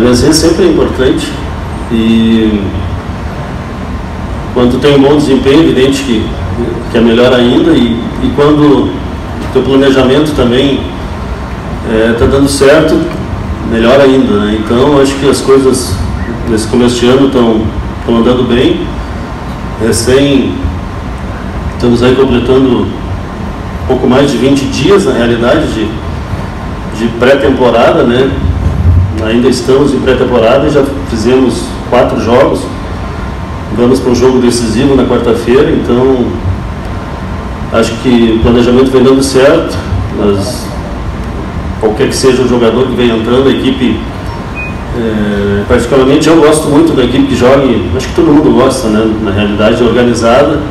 Vencer sempre é importante, e quando tem um bom desempenho, evidente que é melhor ainda, e quando o teu planejamento também está dando certo, melhor ainda, né? Então acho que as coisas nesse começo de ano estão andando bem. Estamos aí completando um pouco mais de 20 dias na realidade de pré-temporada, né? Ainda estamos em pré-temporada e já fizemos 4 jogos. Vamos para um jogo decisivo na quarta-feira, então acho que o planejamento vem dando certo, mas qualquer que seja o jogador que vem entrando, a equipe, particularmente eu gosto muito da equipe que joga, acho que todo mundo gosta, né? Na realidade, organizada,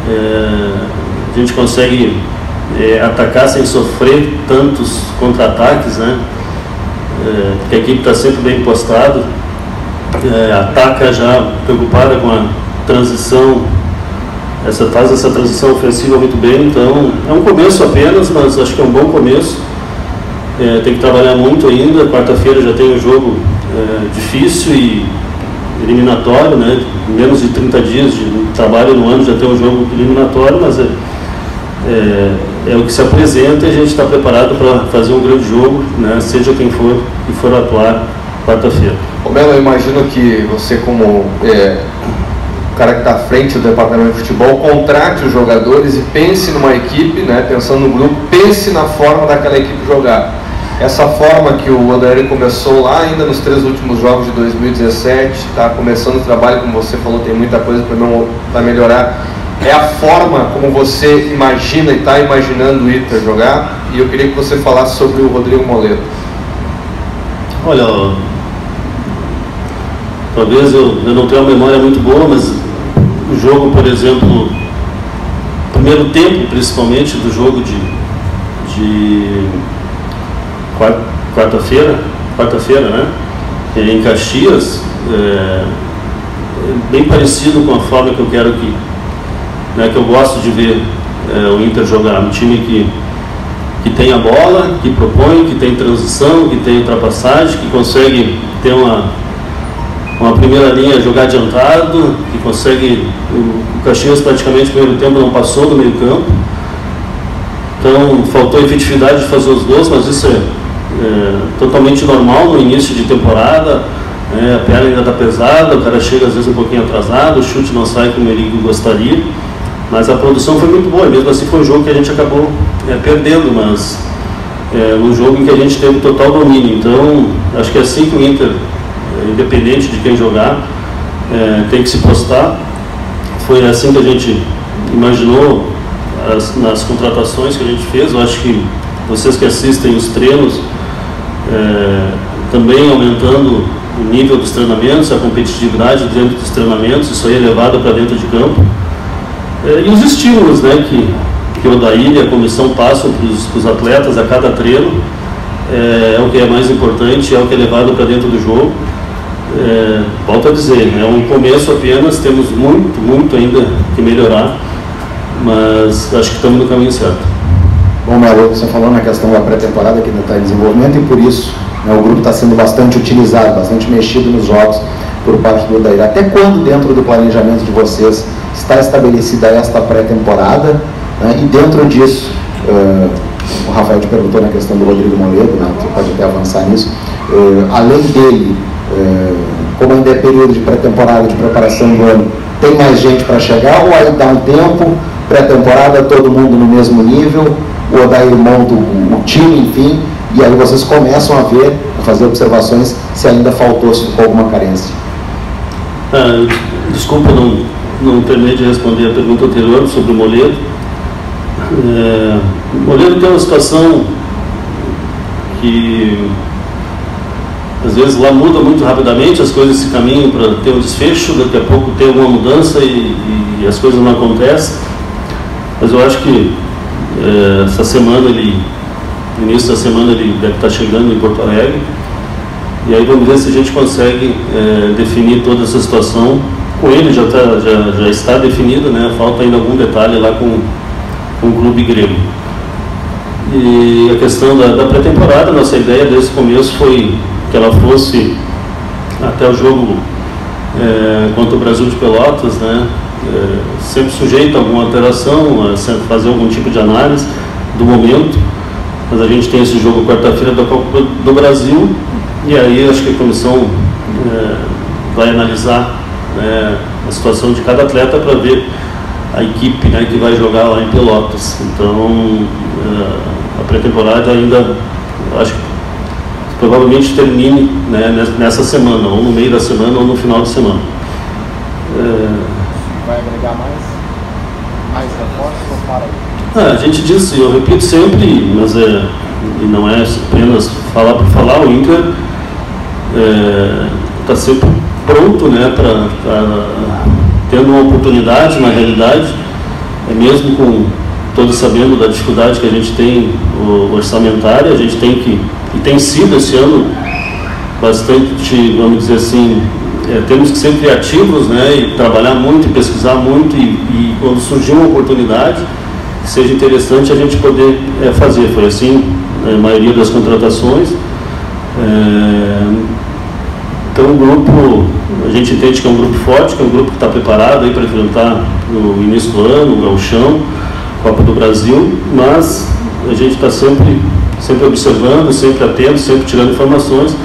a gente consegue atacar sem sofrer tantos contra-ataques, né? Porque a equipe está sempre bem postada, ataca já preocupada com a transição, faz essa transição ofensiva muito bem. Então é um começo apenas, mas acho que é um bom começo. Tem que trabalhar muito ainda. Quarta-feira já tem um jogo difícil e eliminatório, né? Menos de 30 dias de trabalho no ano já tem um jogo eliminatório, mas é o que se apresenta, e a gente está preparado para fazer um grande jogo, né? Seja quem for que for atuar quarta-feira. Melo, eu imagino que você, como o cara que está à frente do departamento de futebol, contrate os jogadores e pense numa equipe, né? Pensando no grupo, pense na forma daquela equipe jogar. Essa forma que o Odair começou lá ainda nos 3 últimos jogos de 2017, está começando o trabalho, como você falou, tem muita coisa para melhorar. É a forma como você imagina e está imaginando o Inter jogar, e eu queria que você falasse sobre o Rodrigo Moledo. Olha, talvez eu não tenha uma memória muito boa, mas o jogo, por exemplo, primeiro tempo principalmente do jogo de quarta-feira, né, em Caxias, bem parecido com a forma que eu quero que eu gosto de ver o Inter jogar. Um time que tem a bola, que propõe, que tem transição, que tem ultrapassagem, que consegue ter uma primeira linha jogar adiantado, que consegue... O Caxias praticamente no primeiro tempo não passou do meio campo, então faltou efetividade de fazer os gols, mas isso é totalmente normal no início de temporada. A perna ainda está pesada, o cara chega às vezes um pouquinho atrasado, o chute não sai como ele gostaria, mas a produção foi muito boa, e mesmo assim foi um jogo que a gente acabou perdendo, mas um jogo em que a gente teve total domínio. Então acho que é assim que o Inter, independente de quem jogar, tem que se postar. Foi assim que a gente imaginou nas contratações que a gente fez. Eu acho que vocês que assistem os treinos, também aumentando o nível dos treinamentos, a competitividade dentro dos treinamentos, isso aí é levado para dentro de campo. E os estímulos, né, que o Odair e a comissão passam para os atletas a cada treino, é o que é mais importante, é o que é levado para dentro do jogo. Volto a dizer, é um começo apenas, temos muito ainda que melhorar, mas acho que estamos no caminho certo. Bom, Melo, você falou na questão da pré-temporada que ainda está em desenvolvimento, e por isso o grupo está sendo bastante utilizado, bastante mexido nos jogos por parte do Odair. Até quando dentro do planejamento de vocês está estabelecida esta pré-temporada, né? E dentro disso, o Rafael te perguntou na questão do Rodrigo Moledo, né? Você pode até avançar nisso, além dele, como ainda é período de pré-temporada, de preparação do ano, tem mais gente para chegar, ou aí dá um tempo, pré-temporada, todo mundo no mesmo nível, o Odair monta o time, enfim, e aí vocês começam a ver, a fazer observações se ainda faltou, se ficou alguma carência? Desculpa, não terminei de responder a pergunta anterior sobre o Moledo. O Moledo tem uma situação que às vezes lá muda muito rapidamente, as coisas se caminham para ter um desfecho, daqui a pouco tem alguma mudança e as coisas não acontecem. Mas eu acho que essa semana no início da semana ele deve estar chegando em Porto Alegre, e aí vamos ver se a gente consegue definir toda essa situação. Com ele já está definido, né? Falta ainda algum detalhe lá com o clube grego. E a questão da pré-temporada, nossa ideia desde o começo foi que ela fosse até o jogo contra o Brasil de Pelotas, né? Sempre sujeito a alguma alteração, a fazer algum tipo de análise do momento, mas a gente tem esse jogo quarta-feira da Copa do Brasil, e aí acho que a comissão vai analisar a situação de cada atleta para ver a equipe, né, que vai jogar lá em Pelotas. Então a pré-temporada ainda, acho que provavelmente termine, né, nessa semana, ou no meio da semana ou no final de semana. Vai agregar mais reforços ou para aí? A gente diz, eu repito sempre, mas e não é apenas falar por falar, o Inter está sempre pronto, né, tendo uma oportunidade, na realidade, mesmo com todos sabendo da dificuldade que a gente tem orçamentária, a gente tem que, e tem sido esse ano bastante, vamos dizer assim, temos que ser criativos, né, e trabalhar muito, e pesquisar muito, e quando surgir uma oportunidade que seja interessante a gente poder fazer. Foi assim a maioria das contratações. Então o grupo, a gente entende que é um grupo forte, que é um grupo que está preparado para enfrentar no início do ano, o Gauchão, Copa do Brasil, mas a gente está sempre observando, sempre atento, sempre tirando informações,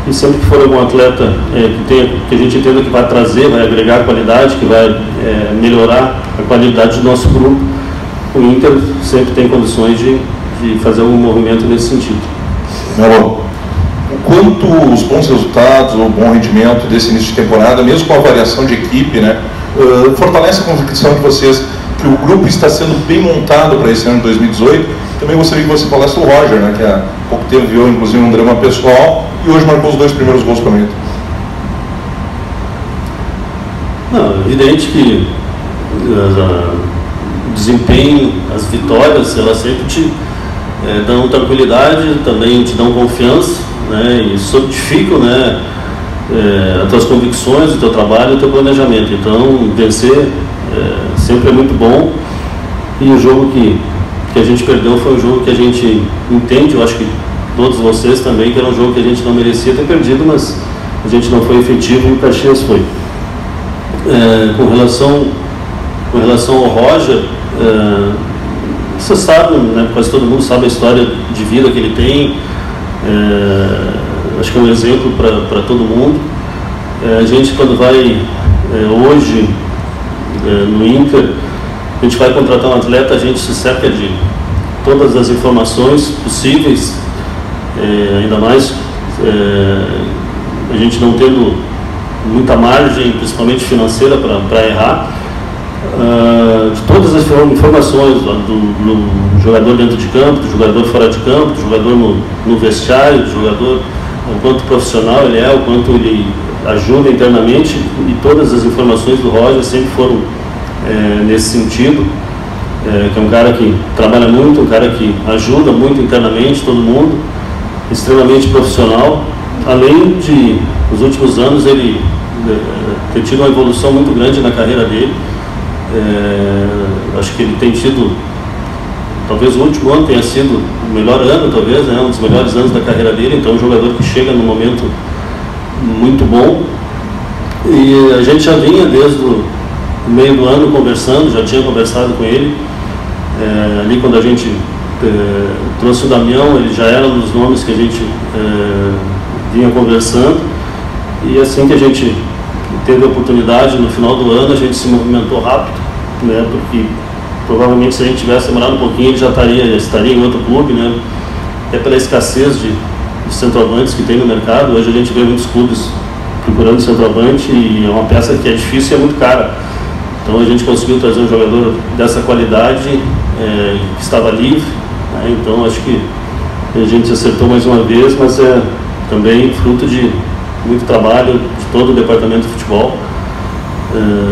e sempre que for algum atleta que a gente entenda que vai trazer, vai agregar qualidade, que vai melhorar a qualidade do nosso grupo, o Inter sempre tem condições de fazer algum movimento nesse sentido. Melo, o quanto os bons resultados, o bom rendimento desse início de temporada, mesmo com a variação de equipe, né, fortalece a convicção de vocês que o grupo está sendo bem montado para esse ano de 2018. Também gostaria que você falasse do Roger, né, que há pouco tempo viu inclusive um drama pessoal e hoje marcou os 2 primeiros gols para o Inter. Não, é evidente que o desempenho, as vitórias, elas sempre te dão tranquilidade, também te dão confiança, né, e solidificam, né, as tuas convicções, o teu trabalho e o teu planejamento. Então, vencer sempre é muito bom, e o jogo que a gente perdeu foi um jogo que a gente entende, eu acho que todos vocês também, que era um jogo que a gente não merecia ter perdido, mas a gente não foi efetivo e o Caxias foi. Com relação ao Roger, você sabe, né, quase todo mundo sabe a história de vida que ele tem, acho que é um exemplo para todo mundo. A gente, quando vai hoje no Inter, a gente vai contratar um atleta, a gente se cerca de todas as informações possíveis, ainda mais a gente não tendo muita margem, principalmente financeira, para errar, de todas as informações do jogador dentro de campo, do jogador fora de campo, do jogador no vestiário, do jogador, o quanto profissional ele é, o quanto ele ajuda internamente, e todas as informações do Roger sempre foram nesse sentido, que é um cara que trabalha muito, um cara que ajuda muito internamente todo mundo, extremamente profissional, além de, nos últimos anos, ele ter tido uma evolução muito grande na carreira dele. Acho que ele tem tido, talvez o último ano tenha sido o melhor ano, talvez, né, um dos melhores anos da carreira dele. Então é um jogador que chega num momento muito bom, e a gente já vinha desde o meio do ano conversando, já tinha conversado com ele, ali quando a gente trouxe o Damião, ele já era um dos nomes que a gente vinha conversando, e assim que a gente teve a oportunidade no final do ano, a gente se movimentou rápido, né, porque provavelmente se a gente tivesse demorado um pouquinho ele já estaria em outro clube, né, até pela escassez de centroavantes que tem no mercado. Hoje a gente vê muitos clubes procurando centroavante, e é uma peça que é difícil e é muito cara. Então a gente conseguiu trazer um jogador dessa qualidade, que estava livre, né? Então acho que a gente acertou mais uma vez, mas é também fruto de muito trabalho de todo o departamento de futebol,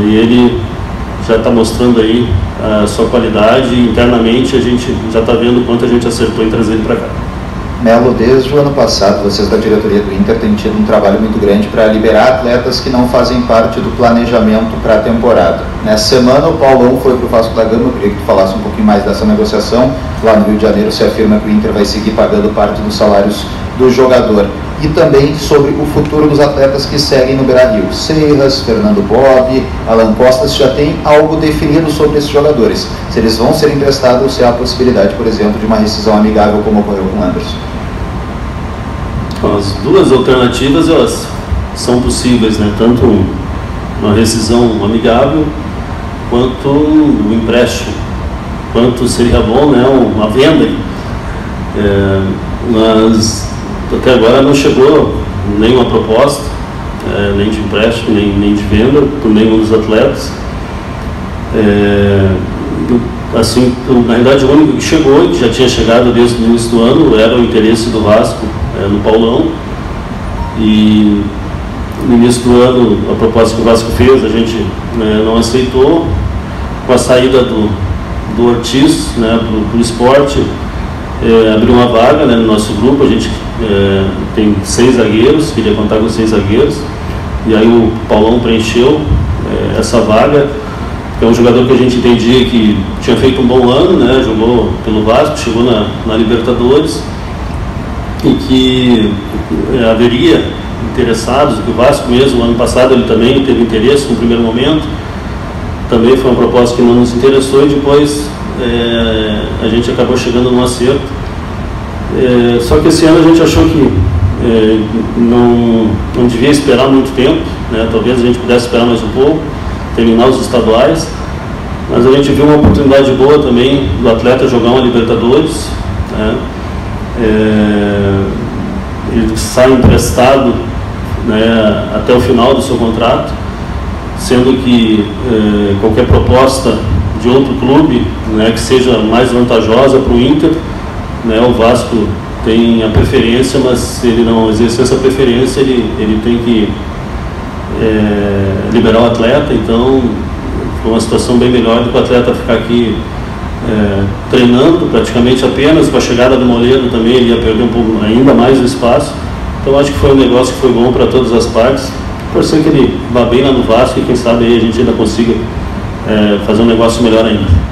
e ele já está mostrando aí a sua qualidade, e internamente a gente já está vendo o quanto a gente acertou em trazer ele para cá. Melo, desde o ano passado, vocês da diretoria do Inter têm tido um trabalho muito grande para liberar atletas que não fazem parte do planejamento para a temporada. Nessa semana, o Paulão foi para o Vasco da Gama. Eu queria que tu falasse um pouquinho mais dessa negociação. Lá no Rio de Janeiro se afirma que o Inter vai seguir pagando parte dos salários do jogador. E também sobre o futuro dos atletas que seguem no Beira-Rio. Seiras, Fernando Bob, Alan Costa, já tem algo definido sobre esses jogadores. Se eles vão ser emprestados ou se há a possibilidade, por exemplo, de uma rescisão amigável como ocorreu com o Anderson. As duas alternativas elas são possíveis, né? Tanto uma rescisão amigável quanto o empréstimo, quanto seria bom, né? Uma venda. Mas até agora não chegou nenhuma proposta, nem de empréstimo, nem de venda por nenhum dos atletas. Assim, na verdade, o único que chegou, que já tinha chegado desde o início do ano, era o interesse do Vasco no Paulão. E no início do ano, a proposta que o Vasco fez, a gente não aceitou. Com a saída do Ortiz para o esporte, abriu uma vaga no nosso grupo. A gente tem 6 zagueiros, queria contar com 6 zagueiros, e aí o Paulão preencheu essa vaga. É um jogador que a gente entendia que tinha feito um bom ano, jogou pelo Vasco, chegou na Libertadores, e que haveria interessados, que o Vasco mesmo, ano passado ele também teve interesse no primeiro momento, também foi uma proposta que não nos interessou, e depois a gente acabou chegando num acerto. Só que esse ano a gente achou que não devia esperar muito tempo, talvez a gente pudesse esperar mais um pouco, terminar os estaduais, mas a gente viu uma oportunidade boa também do atleta jogar uma Libertadores. Ele sai emprestado até o final do seu contrato, sendo que qualquer proposta de outro clube que seja mais vantajosa para o Inter, o Vasco tem a preferência, mas se ele não exercer essa preferência, ele tem que liberar o atleta. Então foi uma situação bem melhor do que o atleta ficar aqui treinando praticamente apenas. Com a chegada do Moledo também ele ia perder um pouco ainda mais o espaço. Então acho que foi um negócio que foi bom para todas as partes. Por ser que ele vá bem lá no Vasco, e quem sabe aí a gente ainda consiga fazer um negócio melhor ainda.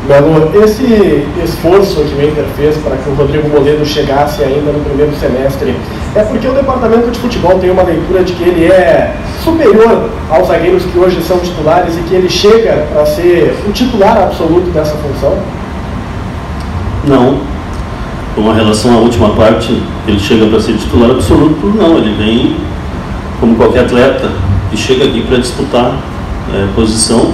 Melo, esse esforço que o Inter fez para que o Rodrigo Moledo chegasse ainda no primeiro semestre, é porque o departamento de futebol tem uma leitura de que ele é superior aos zagueiros que hoje são titulares e que ele chega para ser o titular absoluto dessa função? Não. Com a relação à última parte, ele chega para ser titular absoluto, não. Ele vem como qualquer atleta que chega aqui para disputar posição.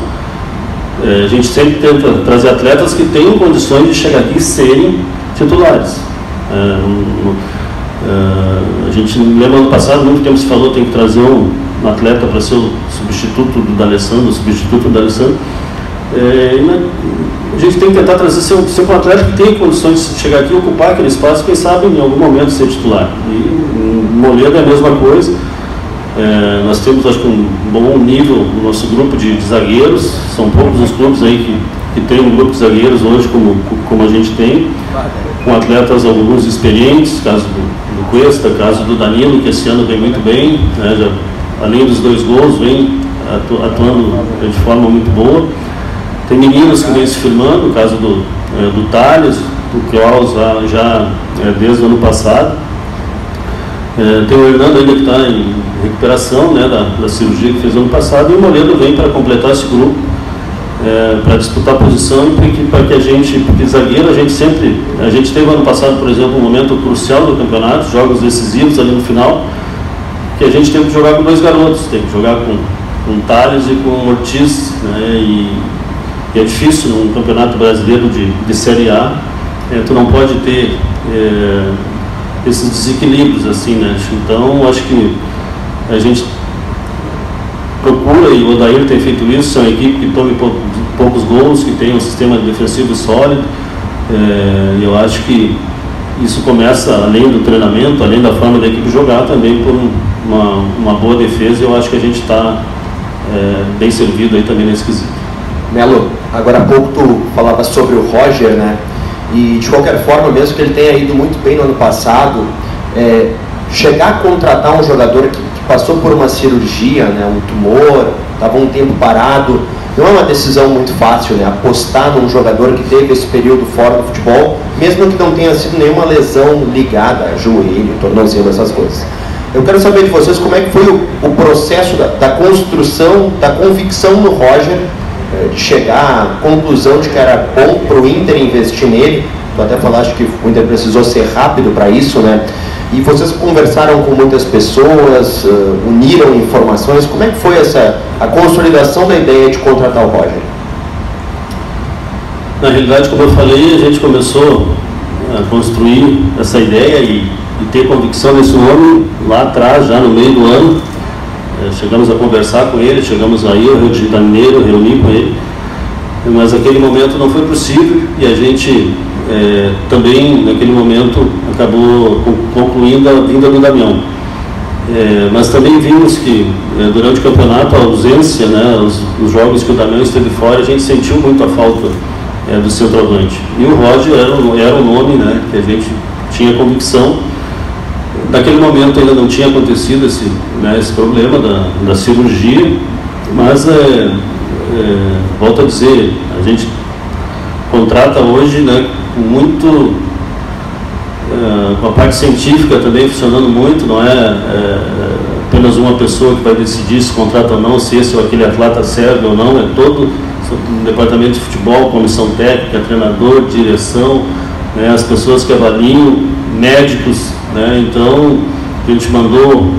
A gente sempre tenta trazer atletas que tenham condições de chegar aqui e serem titulares. A gente lembra ano passado, muito tempo se falou, tem que trazer um atleta para ser o substituto do D'Alessandro, a gente tem que tentar trazer sempre um atleta que tenha condições de chegar aqui e ocupar aquele espaço, quem sabe em algum momento ser titular. E Moledo é a mesma coisa. Nós temos, acho que, um bom nível no nosso grupo de zagueiros. São poucos os clubes aí que tem um grupo de zagueiros hoje como a gente tem, com atletas alguns experientes, caso do Cuesta, caso do Danilo, que esse ano vem muito bem, além dos 2 gols, vem atuando de forma muito boa. Tem meninos que vêm se firmando, o caso do Thales, do Klaus já desde o ano passado. Tem o Hernando ainda que está em recuperação da cirurgia que fez ano passado, e o Moledo vem para completar esse grupo, para disputar a posição, para que a gente, porque zagueiro, a gente teve ano passado, por exemplo, um momento crucial do campeonato, jogos decisivos ali no final, que a gente teve que jogar com 2 garotos, teve que jogar com o Thales e com o Ortiz, e é difícil num campeonato brasileiro de Série A, tu não pode ter esses desequilíbrios assim, Então acho que a gente procura, e o Odair tem feito isso, é uma equipe que tome poucos gols, que tem um sistema defensivo sólido. Eu acho que isso começa, além do treinamento, além da forma da equipe jogar, também por uma boa defesa. Eu acho que a gente está bem servido aí também nesse quesito. Melo, agora há pouco tu falava sobre o Roger, E de qualquer forma, mesmo que ele tenha ido muito bem no ano passado, chegar a contratar um jogador que passou por uma cirurgia, né, um tumor, estava um tempo parado, não é uma decisão muito fácil, né, apostar num jogador que teve esse período fora do futebol, mesmo que não tenha sido nenhuma lesão ligada a joelho, tornozelo, essas coisas. Eu quero saber de vocês como é que foi o processo da construção, da convicção no Roger, de chegar à conclusão de que era bom para o Inter investir nele. Tu até falaste que o Inter precisou ser rápido para isso, né? E vocês conversaram com muitas pessoas, uniram informações. Como é que foi a consolidação da ideia de contratar o Roger? Na realidade, como eu falei, a gente começou a construir essa ideia e ter convicção nesse nome lá atrás, já no meio do ano. Chegamos a conversar com ele, chegamos aí ao Rio de Janeiro, reunir com ele, mas naquele momento não foi possível e a gente também, naquele momento, acabou concluindo a vinda do Damião. Mas também vimos que durante o campeonato, a ausência, né, os jogos que o Damião esteve fora, a gente sentiu muito a falta do centroavante. E o Roger era um nome, né, que a gente tinha convicção. Naquele momento ainda não tinha acontecido esse problema da cirurgia, mas volto a dizer, a gente contrata hoje, né, com a parte científica também funcionando muito, não é apenas uma pessoa que vai decidir se contrata ou não, se esse ou aquele atleta serve ou não, é todo o departamento de futebol, comissão técnica, treinador, direção, né, as pessoas que avaliam, médicos, né, então a gente mandou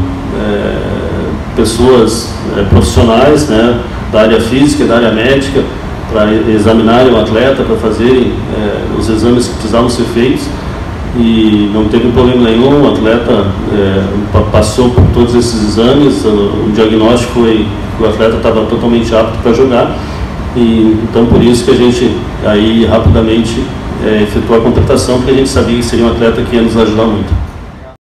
pessoas profissionais, né, da área física, da área médica, para examinarem o atleta, para fazerem os exames que precisavam ser feitos, e não teve problema nenhum. O atleta passou por todos esses exames, o diagnóstico foi que o atleta estava totalmente apto para jogar, e então por isso que a gente aí rapidamente efetuou a contratação, porque a gente sabia que seria um atleta que ia nos ajudar muito.